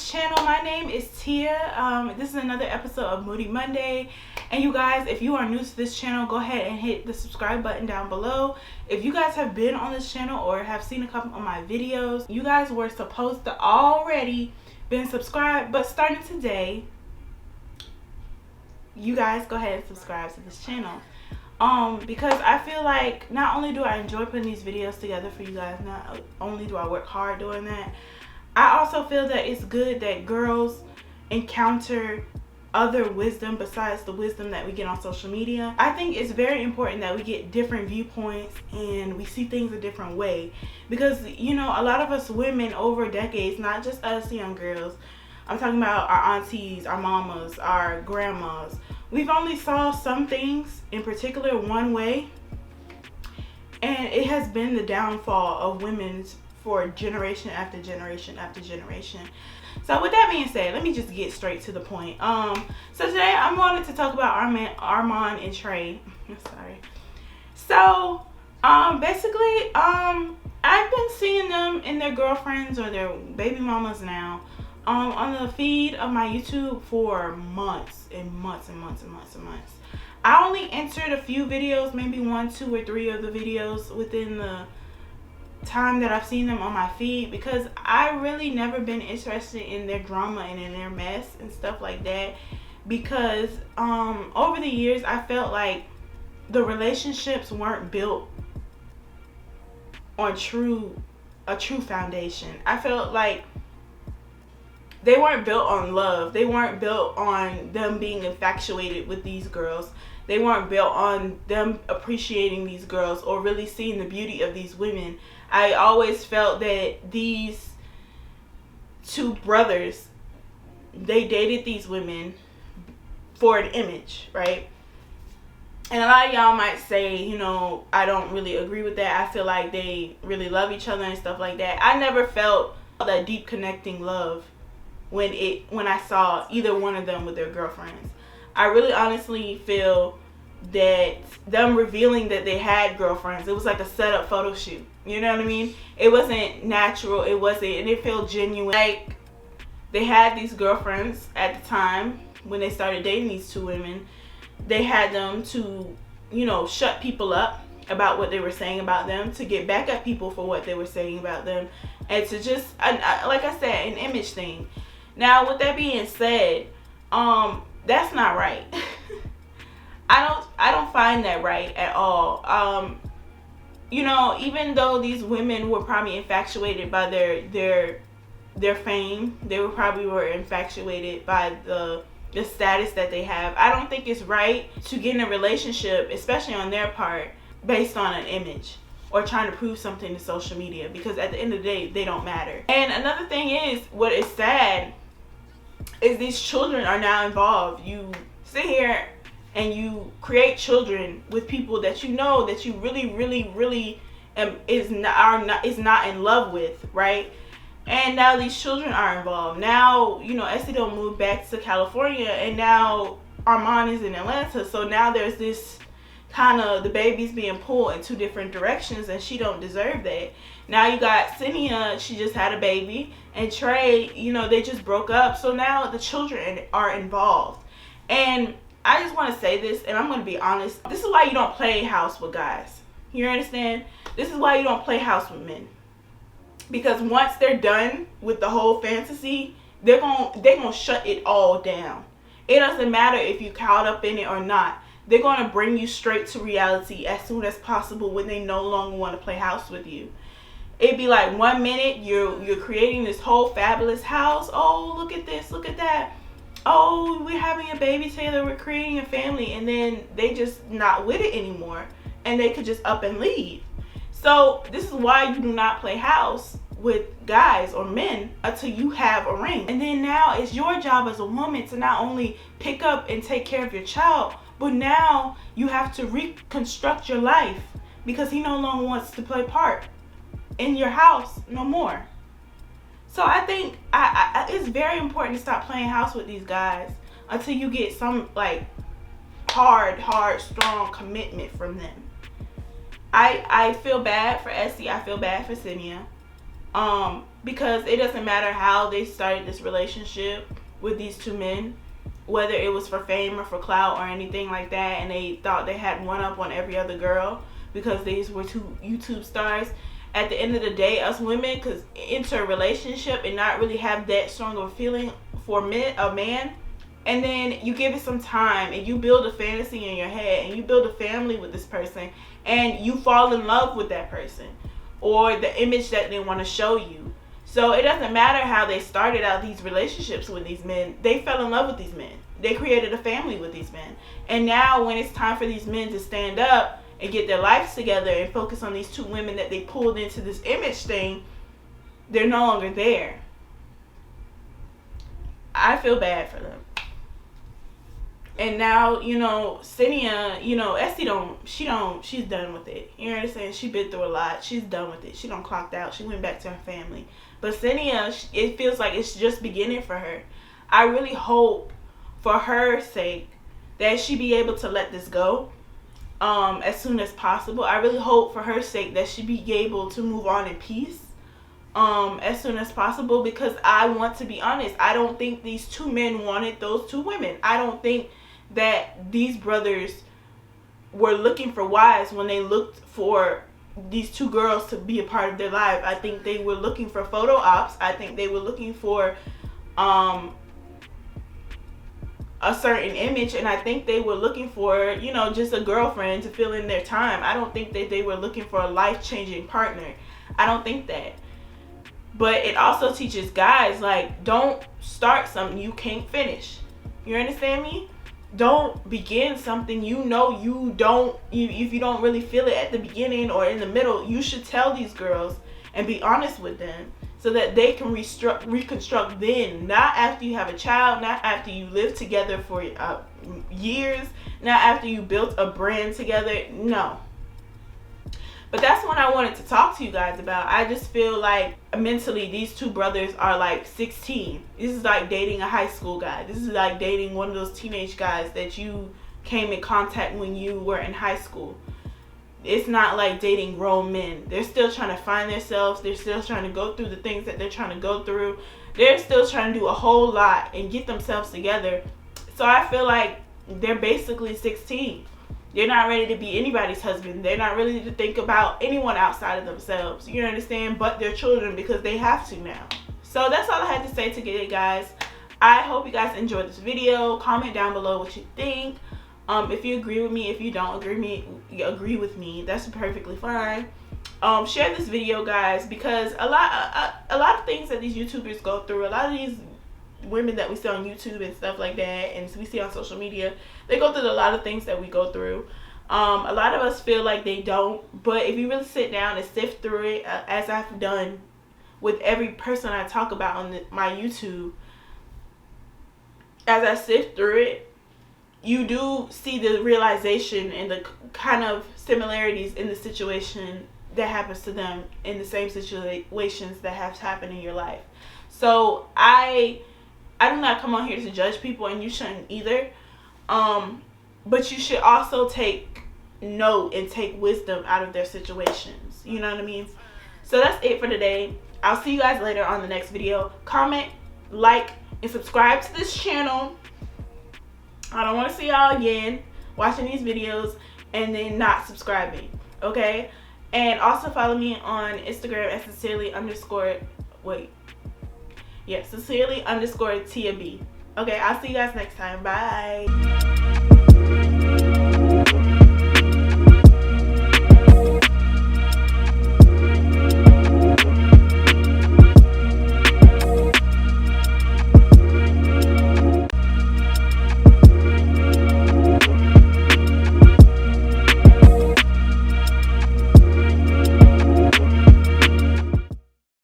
this channel. My name is Tia. This is another episode of Moody Monday. And you guys, if you are new to this channel, go ahead and hit the subscribe button down below. If you guys have been on this channel or have seen a couple of my videos, you guys were supposed to already been subscribed, but starting today, you guys go ahead and subscribe to this channel. Because I feel like not only do I enjoy putting these videos together for you guys, not only do I work hard doing that, I also feel that it's good that girls encounter other wisdom besides the wisdom that we get on social media. I think it's very important that we get different viewpoints and we see things a different way, because you know, a lot of us women over decades, not just us young girls, I'm talking about our aunties, our mamas, our grandmas, we've only saw some things in particular one way, and it has been the downfall of women's for generation after generation after generation. So with that being said, let me just get straight to the point. So today I'm wanting to talk about Armon and Trey. Sorry. So basically I've been seeing them and their girlfriends or their baby mamas now on the feed of my YouTube for months and months and months and months and months. I only entered a few videos, maybe 1, 2, or 3 of the videos within the time that I've seen them on my feed, because I really never been interested in their drama and in their mess and stuff like that, because over the years I felt like the relationships weren't built on a true foundation. I felt like they weren't built on love. They weren't built on them being infatuated with these girls. They weren't built on them appreciating these girls or really seeing the beauty of these women. I always felt that these two brothers, they dated these women for an image, right? And a lot of y'all might say, you know, I don't really agree with that. I feel like they really love each other and stuff like that. I never felt that deep connecting love when I saw either one of them with their girlfriends. I really honestly feel that them revealing that they had girlfriends, it was like a set-up photo shoot. You know what I mean? It wasn't natural. It wasn't, and it felt genuine. Like, they had these girlfriends at the time when they started dating these two women. They had them to, you know, shut people up about what they were saying about them, to get back at people for what they were saying about them, and to just, like I said, an image thing. Now, with that being said, that's not right. I don't find that right at all. You know, even though these women were probably infatuated by their fame, they were infatuated by the status that they have. I don't think it's right to get in a relationship, especially on their part, based on an image or trying to prove something to social media, because at the end of the day, they don't matter. And another thing is, what is sad is these children are now involved. You sit here and you create children with people that you know that you really is not in love with, right? And now these children are involved. Now, you know, Essie don't move back to California, and now Armon is in Atlanta. So now there's this kind of, the baby's being pulled in 2 different directions, and she don't deserve that. Now you got Cenia, she just had a baby, and Trey, you know, they just broke up. So now the children are involved. And I just want to say this, and I'm going to be honest. This is why you don't play house with guys. You understand? This is why you don't play house with men. Because once they're done with the whole fantasy, they're gonna shut it all down. It doesn't matter if you caught up in it or not. They're going to bring you straight to reality as soon as possible when they no longer want to play house with you. It'd be like 1 minute you're creating this whole fabulous house. Oh, look at this, look at that. Oh, we're having a baby together, we're creating a family, and then they just not with it anymore, and they could just up and leave. So this is why you do not play house with guys or men until you have a ring. And then now it's your job as a woman to not only pick up and take care of your child, but now you have to reconstruct your life, because he no longer wants to play part in your house no more. So I think it's very important to stop playing house with these guys until you get some like hard, strong commitment from them. I feel bad for Essie. I feel bad for Cenia. Because it doesn't matter how they started this relationship with these two men, whether it was for fame or for clout or anything like that, and they thought they had one up on every other girl because these were two YouTube stars. At the end of the day, us women could enter a relationship and not really have that strong of a feeling for a man, and then you give it some time and you build a fantasy in your head and you build a family with this person and you fall in love with that person or the image that they want to show you. So it doesn't matter how they started out these relationships with these men. They fell in love with these men. They created a family with these men. And now when it's time for these men to stand up and get their lives together and focus on these two women that they pulled into this image thing, they're no longer there. I feel bad for them. And now, you know, Cynthia, you know, Esty she's done with it. You know what I'm saying? She been through a lot. She's done with it. She done clocked out. She went back to her family. But Cynthia, it feels like it's just beginning for her. I really hope, for her sake, that she be able to let this go as soon as possible. I really hope, for her sake, that she be able to move on in peace as soon as possible, because I want to be honest, I don't think these two men wanted those two women. I don't think that these brothers were looking for wives when they looked for these two girls to be a part of their life. I think they were looking for photo ops. I think they were looking for a certain image, and I think they were looking for, you know, just a girlfriend to fill in their time. I don't think that they were looking for a life-changing partner. I don't think that. But it also teaches guys, like, don't start something you can't finish. You understand me? Don't begin something you know if you don't really feel it at the beginning or in the middle. You should tell these girls and be honest with them so that they can reconstruct then, not after you have a child, not after you live together for years, not after you built a brand together. No. But that's what I wanted to talk to you guys about. I just feel like mentally these two brothers are like 16. This is like dating a high school guy. This is like dating one of those teenage guys that you came in contact when you were in high school. It's not like dating grown men. They're still trying to find themselves. They're still trying to go through the things that they're trying to go through. They're still trying to do a whole lot and get themselves together. So I feel like they're basically 16. They're not ready to be anybody's husband. They're not ready to think about anyone outside of themselves. You understand? But their children, because they have to now. So that's all I had to say today, guys. I hope you guys enjoyed this video. Comment down below what you think. If you agree with me, if you don't agree with me, that's perfectly fine. Share this video, guys, because a lot of things that these YouTubers go through, a lot of these women that we see on YouTube and stuff like that, and we see on social media, they go through a lot of things that we go through. A lot of us feel like they don't, but if you really sit down and sift through it, as I've done with every person I talk about on my YouTube, as I sift through it, you do see the realization and the kind of similarities in the situation that happens to them in the same situations that have happened in your life. So I do not come on here to judge people, and you shouldn't either. But you should also take note and take wisdom out of their situations. You know what I mean? So that's it for today. I'll see you guys later on the next video. Comment, like, and subscribe to this channel. I don't want to see y'all again watching these videos and then not subscribing. Okay? And also follow me on Instagram at sincerely_Tia B. Okay, I'll see you guys next time. Bye.